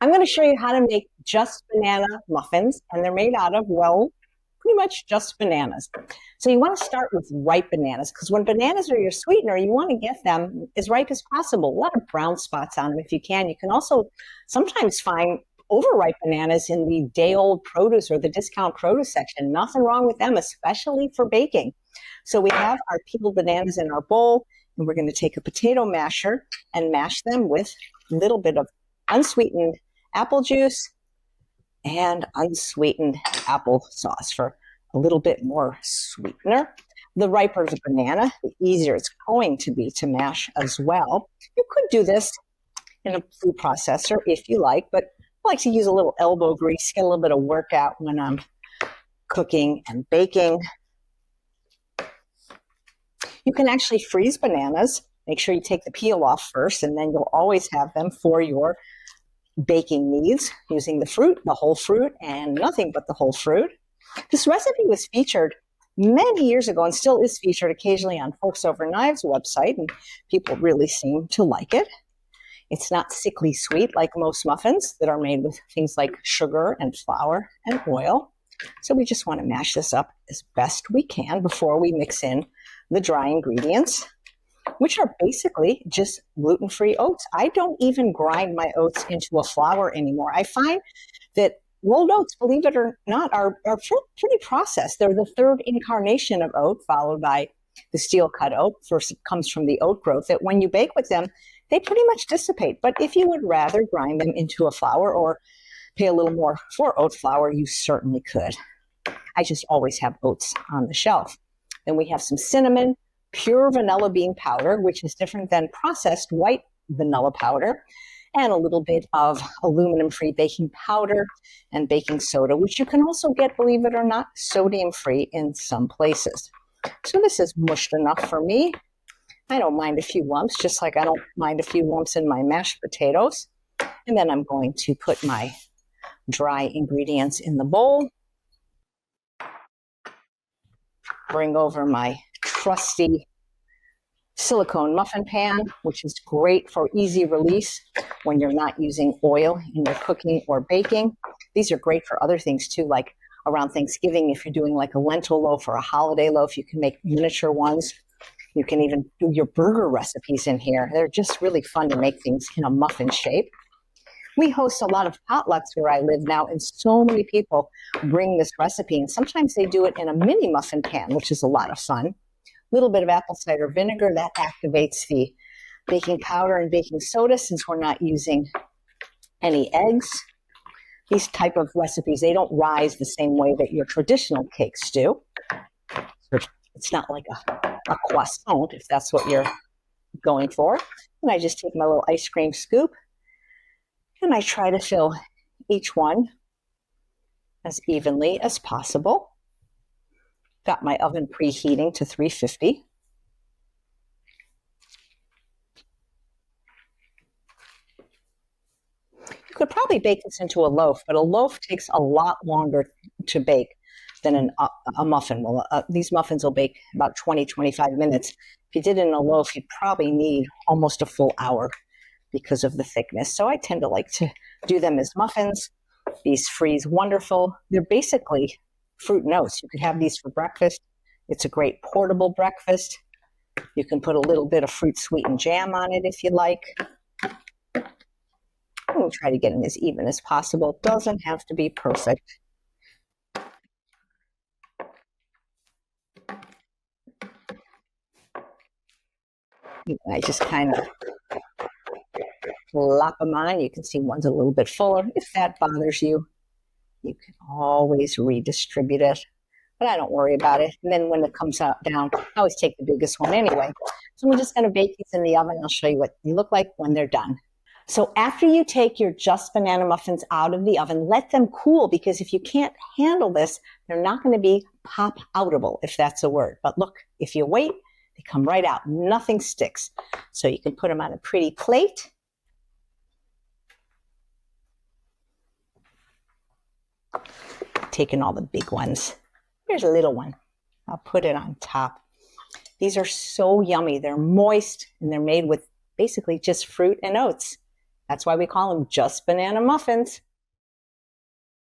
I'm going to show you how to make just banana muffins, and they're made out of, well, pretty much just bananas. So you want to start with ripe bananas because when bananas are your sweetener, you want to get them as ripe as possible. A lot of brown spots on them if you can. You can also sometimes find overripe bananas in the day-old produce or the discount produce section. Nothing wrong with them, especially for baking. So we have our peeled bananas in our bowl, and we're going to take a potato masher and mash them with a little bit of unsweetened apple juice and unsweetened applesauce for a little bit more sweetener. The riper the banana, the easier it's going to be to mash as well. You could do this in a food processor if you like, but I like to use a little elbow grease, get a little bit of workout when I'm cooking and baking. You can actually freeze bananas. Make sure you take the peel off first, and then you'll always have them for your baking needs using the fruit, the whole fruit, and nothing but the whole fruit. This recipe was featured many years ago and still is featured occasionally on Forks Over Knives website, and people really seem to like it. It's not sickly sweet like most muffins that are made with things like sugar and flour and oil. So we just want to mash this up as best we can before we mix in the dry ingredients, which are basically just gluten-free oats. I don't even grind my oats into a flour anymore. I find that rolled oats, believe it or not, are pretty processed. They're the third incarnation of oat, followed by the steel-cut oat. First, it comes from the oat growth that when you bake with them, they pretty much dissipate. But if you would rather grind them into a flour or pay a little more for oat flour, you certainly could. I just always have oats on the shelf. Then we have some cinnamon, pure vanilla bean powder, which is different than processed white vanilla powder, and a little bit of aluminum-free baking powder and baking soda, which you can also get, believe it or not, sodium-free in some places. So this is mushed enough for me. I don't mind a few lumps, just like I don't mind a few lumps in my mashed potatoes. And then I'm going to put my dry ingredients in the bowl. Bring over my trusty silicone muffin pan, which is great for easy release when you're not using oil in your cooking or baking. These are great for other things too, like around Thanksgiving, if you're doing like a lentil loaf or a holiday loaf, you can make miniature ones. You can even do your burger recipes in here. They're just really fun to make things in a muffin shape. We host a lot of potlucks where I live now, and so many people bring this recipe, and sometimes they do it in a mini muffin pan, which is a lot of fun. A little bit of apple cider vinegar, that activates the baking powder and baking soda since we're not using any eggs. These type of recipes, they don't rise the same way that your traditional cakes do. It's not like a croissant, if that's what you're going for. And I just take my little ice cream scoop, and I try to fill each one as evenly as possible. Got my oven preheating to 350. You could probably bake this into a loaf, but a loaf takes a lot longer to bake than a muffin will. These muffins will bake about 20, 25 minutes. If you did it in a loaf, you'd probably need almost a full hour because of the thickness. So I tend to like to do them as muffins. These freeze wonderful. They're basically fruit and oats. You could have these for breakfast. It's a great portable breakfast. You can put a little bit of fruit sweetened jam on it if you like. We'll try to get them as even as possible. It doesn't have to be perfect. I just kind of plop them on. You can see one's a little bit fuller. If that bothers you, you can always redistribute it, but I don't worry about it. And then when it comes out down, I always take the biggest one anyway. So we're just going to bake these in the oven. I'll show you what they look like when they're done. So after you take your Just Banana Muffins out of the oven, let them cool, because if you can't handle this, they're not going to be pop-outable, if that's a word. But look, if you wait, they come right out. Nothing sticks. So you can put them on a pretty plate. Taking all the big ones. Here's a little one. I'll put it on top. These are so yummy. They're moist, and they're made with basically just fruit and oats. That's why we call them just banana muffins.